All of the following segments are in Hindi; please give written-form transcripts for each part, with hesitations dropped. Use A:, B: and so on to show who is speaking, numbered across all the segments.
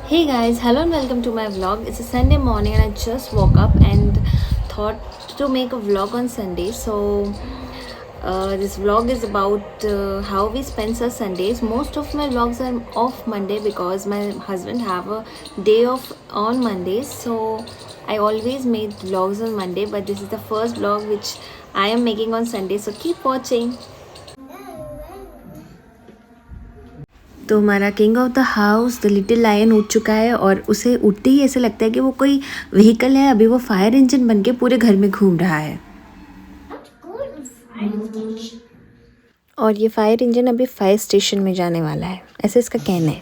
A: Hey guys, hello and welcome to my vlog. It's a Sunday morning and I just woke up and thought to make a vlog on Sunday. This vlog is about how we spend our Sundays. Most of my vlogs are off Monday because my husband have a day off on Mondays. So I always made vlogs on Monday, but this is the first vlog which I am making on Sunday. So keep watching. तो हमारा king of the house the little lion उठ चुका है और उसे उठते ही ऐसे लगता है कि वो कोई व्हीकल है। अभी वो फायर इंजन बन के पूरे घर में घूम रहा है और ये फायर इंजन अभी फायर स्टेशन में जाने वाला है, ऐसे इसका कहना है।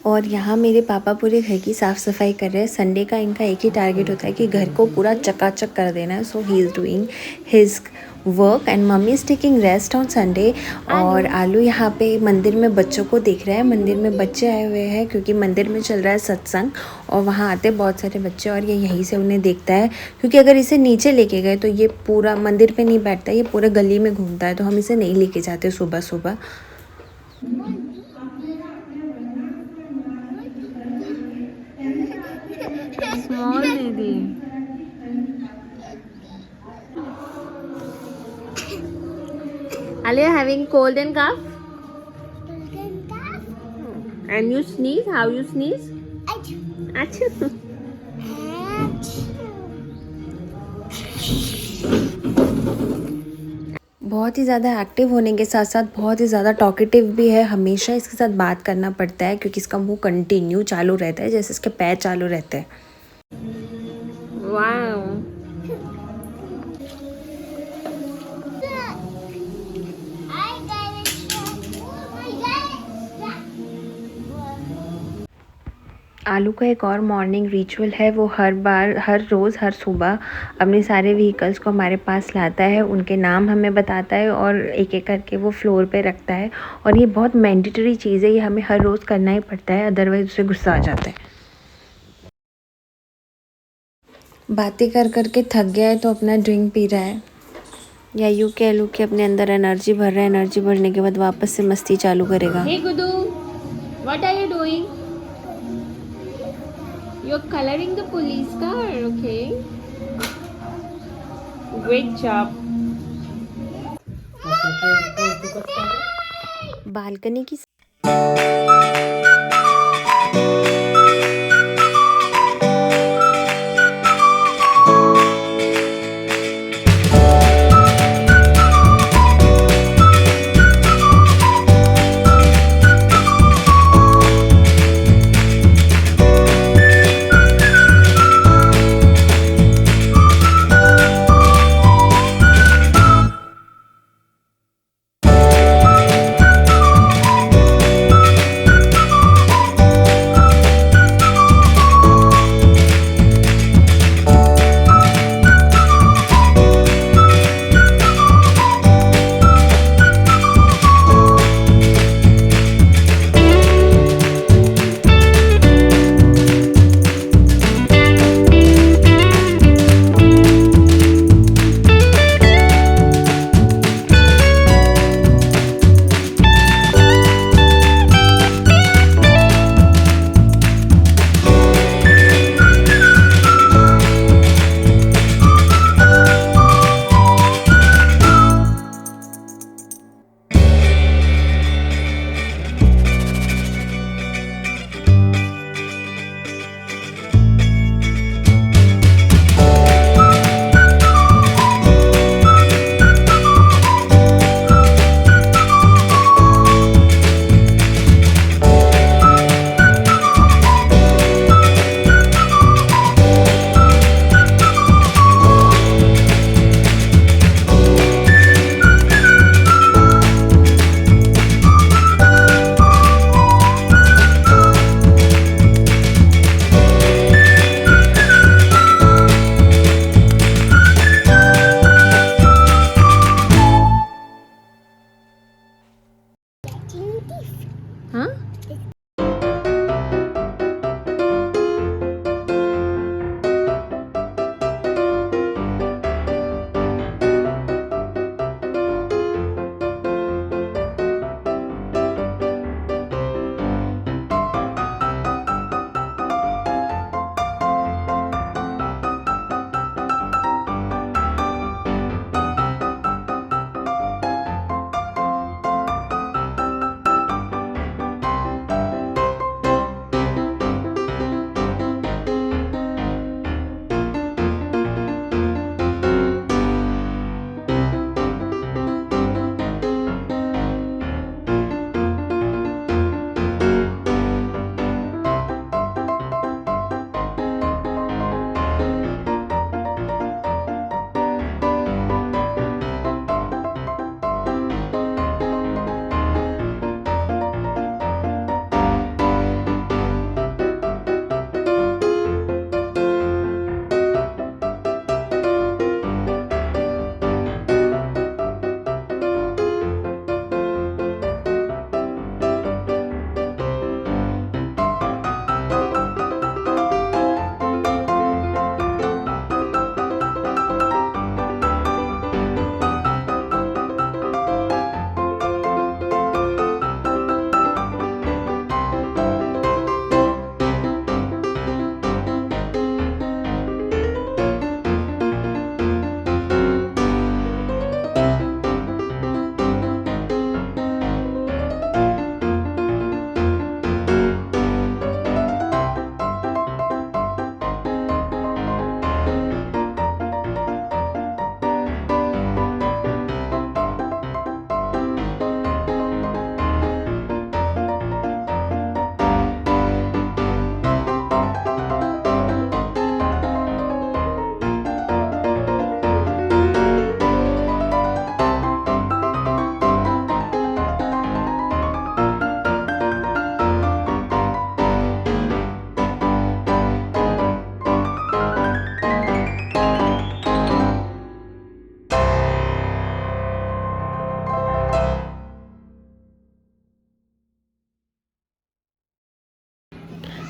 A: और यहाँ मेरे पापा पूरे घर की साफ़ सफाई कर रहे हैं। संडे का इनका एक ही टारगेट होता है कि घर को पूरा चकाचक कर देना है। So he is doing his work and mummy is taking rest on Sunday. और आलू यहाँ पे मंदिर में बच्चों को देख रहा है। मंदिर में बच्चे आए हुए हैं क्योंकि मंदिर में चल रहा है सत्संग और वहाँ आते बहुत सारे बच्चे और ये यहीं से उन्हें देखता है, क्योंकि अगर इसे नीचे लेके गए तो ये पूरा मंदिर पे नहीं बैठता, ये पूरा गली में घूमता है, तो हम इसे नहीं लेके जाते सुबह सुबह। स्मॉल दीदी Are you having cold and cough? And you sneeze? How you sneeze? Achoo. बहुत ही ज़्यादा एक्टिव होने के साथ साथ बहुत ही ज़्यादा टॉकेटिव भी है। हमेशा इसके साथ बात करना पड़ता है क्योंकि इसका मुंह कंटिन्यू चालू रहता है, जैसे इसके पैर चालू रहते हैं। वाओ। आलू का एक और मॉर्निंग रिचुअल है, वो हर रोज़ हर सुबह अपने सारे व्हीकल्स को हमारे पास लाता है, उनके नाम हमें बताता है और एक एक करके वो फ्लोर पे रखता है। और ये बहुत मैंडेटरी चीज़ है, ये हमें हर रोज़ करना ही पड़ता है, अदरवाइज़ उसे गुस्सा आ जाता है। बातें कर कर के थक गया है तो अपना ड्रिंक पी रहा है, या यूँ कह लूँ कि अपने अंदर एनर्जी भर रहा है। एनर्जी भरने के बाद वापस से मस्ती चालू करेगा। Hey Gudu, what are you doing? You're coloring the police car, okay? Great job. Balcony की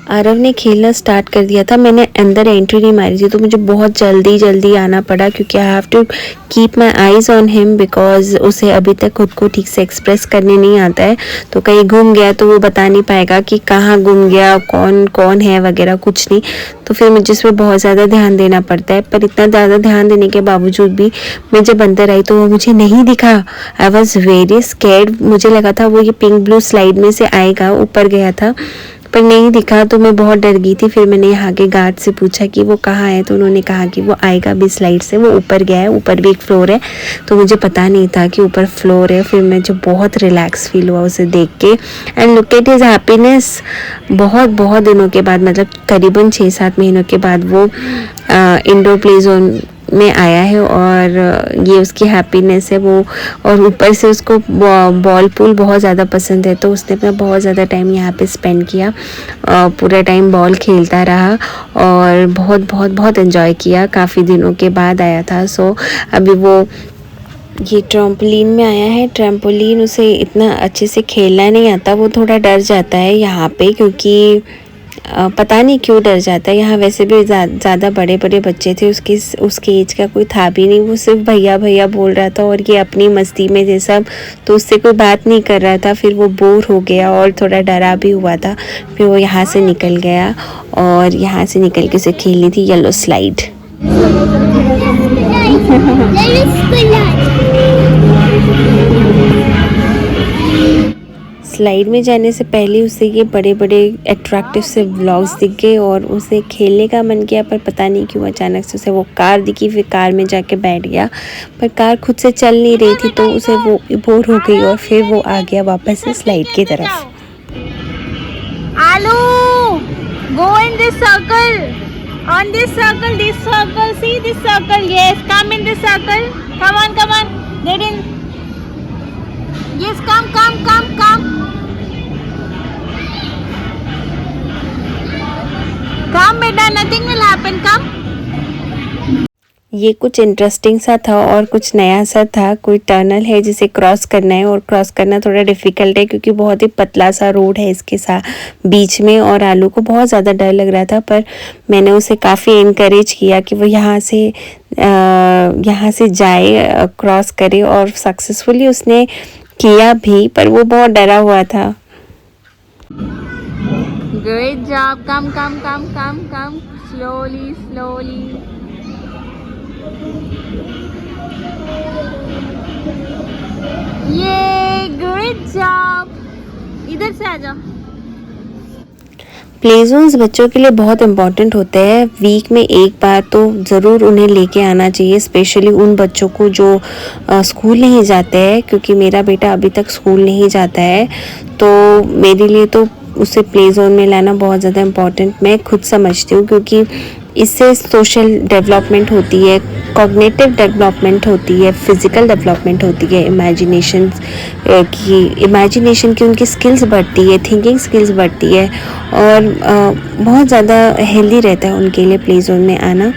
A: आरव ने खेलना स्टार्ट कर दिया था। मैंने अंदर एंट्री नहीं मारी थी तो मुझे बहुत जल्दी आना पड़ा क्योंकि I have to keep my eyes on him because उसे अभी तक खुद को ठीक से एक्सप्रेस करने नहीं आता है। तो कहीं गुम गया तो वो बता नहीं पाएगा कि कहाँ गुम गया, कौन कौन है वगैरह कुछ नहीं। तो फिर मुझे इस पर बहुत ज़्यादा ध्यान देना पड़ता है। पर इतना ज़्यादा ध्यान देने के बावजूद भी मैं जब अंदर आई तो वो मुझे नहीं दिखा। I was very scared. मुझे लगा था वो ये पिंक ब्लू स्लाइड में से आएगा, ऊपर गया था पर नहीं दिखा तो मैं बहुत डर गई थी। फिर मैंने यहाँ के गार्ड से पूछा कि वो कहाँ है तो उन्होंने कहा कि वो आएगा भी स्लाइड से, वो ऊपर गया है, ऊपर भी एक फ्लोर है। तो मुझे पता नहीं था कि ऊपर फ्लोर है। फिर मुझे बहुत रिलैक्स फील हुआ उसे देख के। And look at his happiness. बहुत दिनों के बाद, मतलब करीबन 6-7 महीनों के बाद वो इंडोर प्ले जोन में आया है और ये उसकी हैप्पीनेस है वो। और ऊपर से उसको बॉल पूल बहुत ज़्यादा पसंद है तो उसने अपना बहुत ज़्यादा टाइम यहाँ पे स्पेंड किया। पूरा टाइम बॉल खेलता रहा और बहुत एंजॉय किया। काफ़ी दिनों के बाद आया था। सो अभी वो ये ट्रैम्पोलिन में आया है। ट्रैम्पोलिन उसे इतना अच्छे से खेलना नहीं आता, वो थोड़ा डर जाता है यहाँ पे क्योंकि पता नहीं क्यों डर जाता है। यहाँ वैसे भी ज़्यादा बड़े बच्चे थे, उसके एज का कोई था भी नहीं। वो सिर्फ भैया बोल रहा था और ये अपनी मस्ती में थे सब, तो उससे कोई बात नहीं कर रहा था। फिर वो बोर हो गया और थोड़ा डरा भी हुआ था। फिर वो यहाँ से निकल गया और यहाँ से निकल के उसे खेलनी थी येलो स्लाइड। स्लाइड में जाने से पहले उसे ये बड़े अट्रैक्टिव से व्लॉग्स दिख गए और उसे खेलने का मन किया। पर पता नहीं क्यों अचानक से उसे वो कार दिखी। फिर कार में जाके बैठ गया पर कार खुद से चल नहीं रही थी तो उसे वो बोर हो गई और फिर वो आ गया वापस से स्लाइड की तरफ।
B: आलू, go in this circle. On this circle, see this circle. Yes, come in this circle. Come on. Get in. Yes, come. Come beta, nothing will happen. Come.
A: ये कुछ इंटरेस्टिंग सा था और कुछ नया सा था। कोई टनल है जिसे क्रॉस करना है और क्रॉस करना थोड़ा डिफ़िकल्ट है क्योंकि बहुत ही पतला सा रोड है इसके साथ बीच में। और आलू को बहुत ज़्यादा डर लग रहा था पर मैंने उसे काफ़ी इनकरेज किया कि वो यहाँ से जाए, क्रॉस करे और सक्सेसफुली उसने किया भी, पर वो बहुत डरा हुआ था।
B: Great job. Come. Slowly. ये great job. इधर से आ जाओ।
A: प्ले जोन्स बच्चों के लिए बहुत इम्पॉर्टेंट होते हैं। वीक में एक बार तो ज़रूर उन्हें लेके आना चाहिए, स्पेशली उन बच्चों को जो स्कूल नहीं जाते हैं। क्योंकि मेरा बेटा अभी तक स्कूल नहीं जाता है तो मेरे लिए तो उसे प्ले जोन में लाना बहुत ज़्यादा इम्पॉर्टेंट मैं खुद समझती हूँ। क्योंकि इससे सोशल डेवलपमेंट होती है, कॉग्निटिव डेवलपमेंट होती है, फिज़िकल डेवलपमेंट होती है, इमेजिनेशन की उनकी स्किल्स बढ़ती है, थिंकिंग स्किल्स बढ़ती है और बहुत ज़्यादा हेल्दी रहता है उनके लिए प्ले जोन में आना।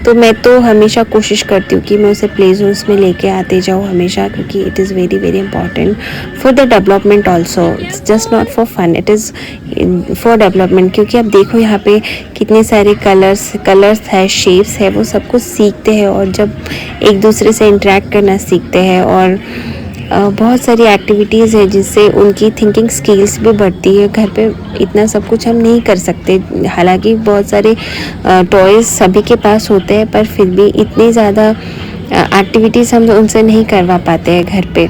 A: तो मैं तो हमेशा कोशिश करती हूँ कि मैं उसे प्ले जोन्स में लेके आते जाऊँ हमेशा, क्योंकि it is very important for the development also, just not for fun, it is for development. क्योंकि आप देखो यहाँ पे कितने सारे कलर्स है, शेप्स है, वो सब कुछ सीखते हैं और जब एक दूसरे से इंटरेक्ट करना सीखते हैं और बहुत सारी एक्टिविटीज़ है जिससे उनकी थिंकिंग स्किल्स भी बढ़ती है। घर पे इतना सब कुछ हम नहीं कर सकते, हालांकि बहुत सारे टॉयज़ सभी के पास होते हैं पर फिर भी इतनी ज़्यादा एक्टिविटीज़ हम उनसे नहीं करवा पाते हैं घर पे।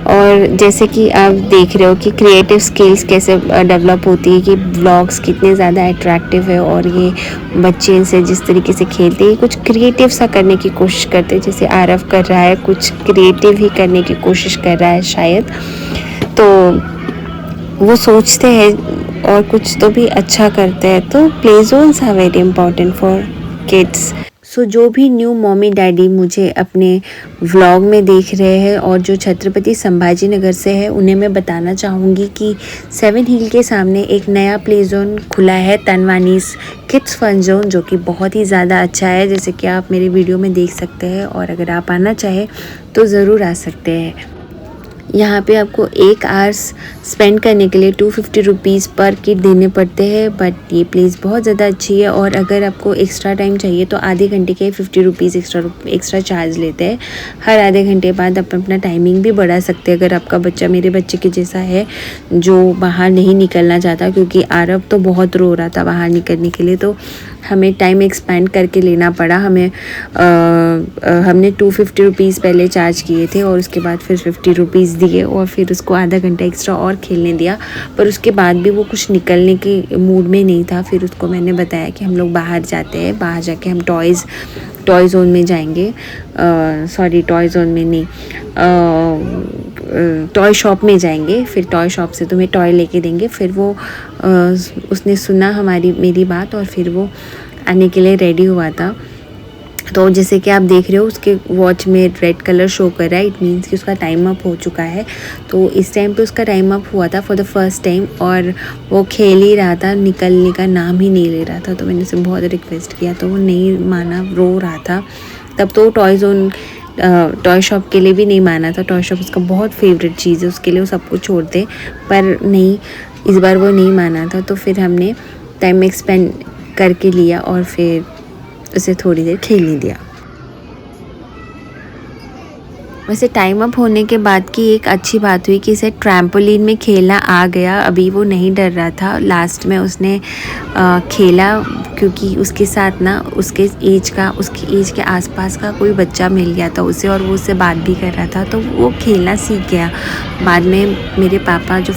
A: और जैसे कि आप देख रहे हो कि क्रिएटिव स्किल्स कैसे डेवलप होती है, कि व्लॉग्स कितने ज़्यादा अट्रैक्टिव है और ये बच्चे इनसे जिस तरीके से खेलते हैं कुछ क्रिएटिव सा करने की कोशिश करते हैं। जैसे आरव कर रहा है, कुछ क्रिएटिव ही करने की कोशिश कर रहा है शायद, तो वो सोचते हैं और कुछ तो भी अच्छा करते हैं। तो play zones are very important for kids. So जो भी न्यू मॉमी डैडी मुझे अपने व्लॉग में देख रहे हैं और जो छत्रपति संभाजी नगर से है, उन्हें मैं बताना चाहूँगी कि 7 हील के सामने एक नया प्ले जोन खुला है, तनवानीस किड्स फन जोन, जो कि बहुत ही ज़्यादा अच्छा है, जैसे कि आप मेरे वीडियो में देख सकते हैं। और अगर आप आना चाहें तो ज़रूर आ सकते हैं। यहाँ पे आपको 1 आवर्स स्पेंड करने के लिए 250 रुपीज़ पर किड देने पड़ते हैं, बट ये प्लेस बहुत ज़्यादा अच्छी है। और अगर आपको एक्स्ट्रा टाइम चाहिए तो आधे घंटे के 50 रुपीज़ एक्स्ट्रा चार्ज लेते हैं। हर आधे घंटे बाद आप अपना टाइमिंग भी बढ़ा सकते हैं। अगर आपका बच्चा मेरे बच्चे के जैसा है जो बाहर नहीं निकलना चाहता, क्योंकि आरव तो बहुत रो रहा था बाहर निकलने के लिए, तो हमें टाइम एक्सपेंड करके लेना पड़ा। हमने 250 रुपीज़ पहले चार्ज किए थे और उसके बाद फिर 50 रुपीज़ दिए और फिर उसको आधा घंटा एक्स्ट्रा और खेलने दिया। पर उसके बाद भी वो कुछ निकलने के मूड में नहीं था। फिर उसको मैंने बताया कि हम लोग बाहर जाते हैं, बाहर जाके हम टॉय जोन में जाएंगे, सॉरी टॉय जोन में नहीं, टॉय शॉप में जाएंगे। फिर टॉय शॉप से तुम्हें टॉय लेके देंगे। फिर वो उसने सुना मेरी बात और फिर वो आने के लिए रेडी हुआ था। तो जैसे कि आप देख रहे हो उसके वॉच में रेड कलर शो कर रहा है, इट मीन्स कि उसका टाइम अप हो चुका है। तो इस टाइम पे उसका टाइम अप हुआ था फॉर द फर्स्ट टाइम और वो खेल ही रहा था, निकलने का नाम ही नहीं ले रहा था। तो मैंने उसे बहुत रिक्वेस्ट किया तो वो नहीं माना, रो रहा था। तब तो टॉय शॉप के लिए भी नहीं माना था। टॉय शॉप उसका बहुत फेवरेट चीज़ है, उसके लिए वो सब कुछ छोड़ दे, पर नहीं, इस बार वो नहीं माना था। तो फिर हमने टाइम एक्सपेंड करके लिया और फिर उसे थोड़ी देर खेलने दिया। वैसे टाइम अप होने के बाद की एक अच्छी बात हुई कि इसे ट्रैम्पोलिन में खेलना आ गया। अभी वो नहीं डर रहा था। लास्ट में उसने खेला, क्योंकि उसके साथ ना उसके एज के आसपास का कोई बच्चा मिल गया था उसे और वो उससे बात भी कर रहा था, तो वो खेलना सीख गया। बाद में मेरे पापा जो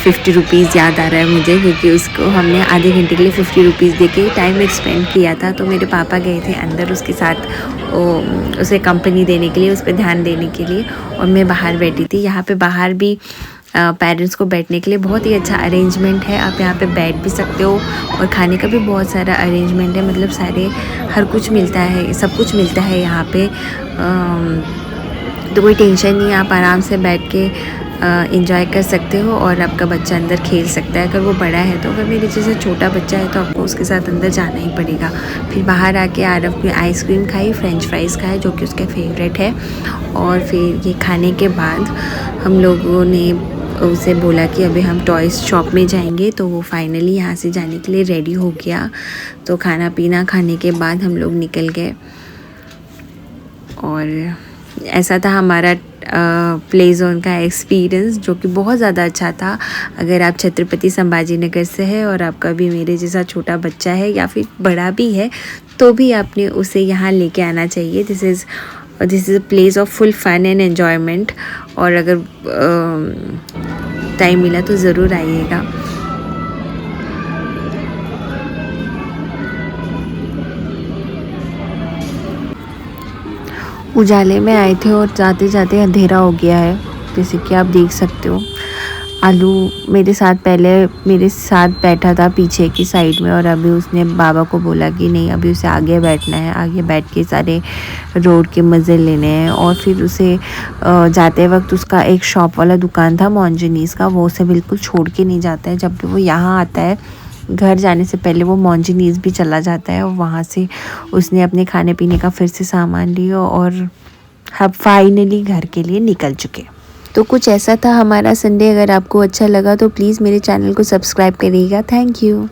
A: 50 रुपीज़ याद आ रहा है मुझे, क्योंकि उसको हमने आधे घंटे के लिए 50 रुपीज़ दे के टाइम एक्सपेंड किया था। तो मेरे पापा गए थे अंदर उसके साथ उसे कंपनी देने के लिए, उस पर ध्यान देने के लिए, और मैं बाहर बैठी थी। यहाँ पे बाहर भी पेरेंट्स को बैठने के लिए बहुत ही अच्छा अरेंजमेंट है। आप यहाँ पे बैठ भी सकते हो और खाने का भी बहुत सारा अरेंजमेंट है, मतलब हर कुछ मिलता है, सब कुछ मिलता है यहाँ पे। तो कोई टेंशन नहीं है, आप आराम से बैठ के इंजॉय कर सकते हो और आपका बच्चा अंदर खेल सकता है। अगर वो बड़ा है तो, अगर मेरे जैसे छोटा बच्चा है तो आपको उसके साथ अंदर जाना ही पड़ेगा। फिर बाहर आके आरव ने आइसक्रीम खाई, फ्रेंच फ्राइज़ खाए जो कि उसका फेवरेट है। और फिर ये खाने के बाद हम लोगों ने उसे बोला कि अभी हम टॉयज़ शॉप में जाएंगे, तो वो फाइनली यहाँ से जाने के लिए रेडी हो गया। तो खाना पीना खाने के बाद हम लोग निकल गए और ऐसा था हमारा प्ले जोन का एक्सपीरियंस, जो कि बहुत ज़्यादा अच्छा था। अगर आप छत्रपति संभाजी नगर से है और आपका भी मेरे जैसा छोटा बच्चा है या फिर बड़ा भी है, तो भी आपने उसे यहाँ लेके आना चाहिए। This is a place of full fun and enjoyment. और अगर टाइम मिला तो ज़रूर आइएगा। उजाले में आए थे और जाते जाते अंधेरा हो गया है, जैसे कि आप देख सकते हो। आलू मेरे साथ बैठा था पीछे की साइड में, और अभी उसने बाबा को बोला कि नहीं, अभी उसे आगे बैठना है, आगे बैठ के सारे रोड के मज़े लेने हैं। और फिर उसे जाते वक्त उसका एक शॉप वाला दुकान था मॉन्जनीस का, वो उसे बिल्कुल छोड़ के नहीं जाता है। जब भी वो यहाँ आता है, घर जाने से पहले वो मॉन्जनीस भी चला जाता है और वहाँ से उसने अपने खाने पीने का फिर से सामान लिया और हम फाइनली घर के लिए निकल चुके। तो कुछ ऐसा था हमारा संडे। अगर आपको अच्छा लगा तो प्लीज़ मेरे चैनल को सब्सक्राइब करिएगा। Thank you.